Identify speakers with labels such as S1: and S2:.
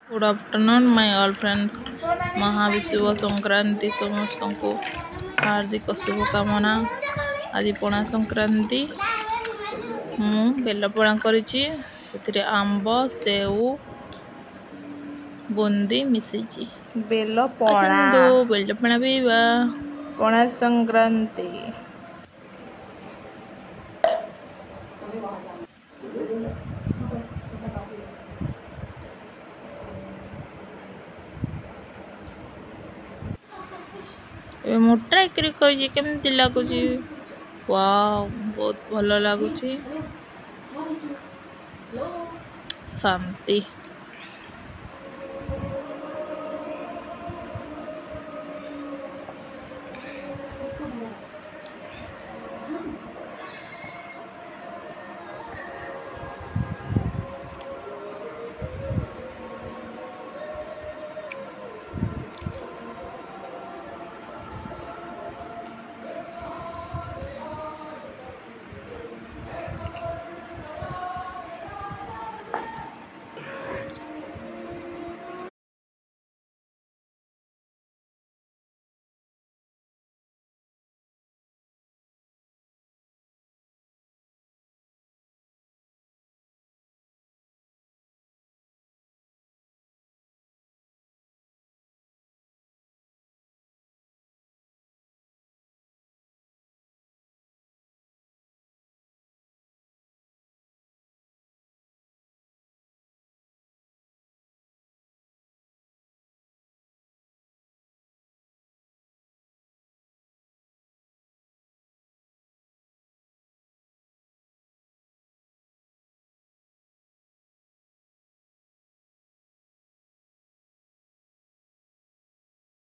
S1: Good afternoon my all friends. Mahavishuva Sankranti समस्त को हार्दिक शुभकामना। आज पणा संक्रांति मु बेलपणा करिछि सेथिरे आंब सेऊ बुंदी मिसेछि
S2: बेलपणा
S1: बेलपणा पीवा
S2: पणा संक्रांति।
S1: ए मोटा एकरी कहि केमति लागुछि। वाओ बहुत भलो लागुछि। शांति।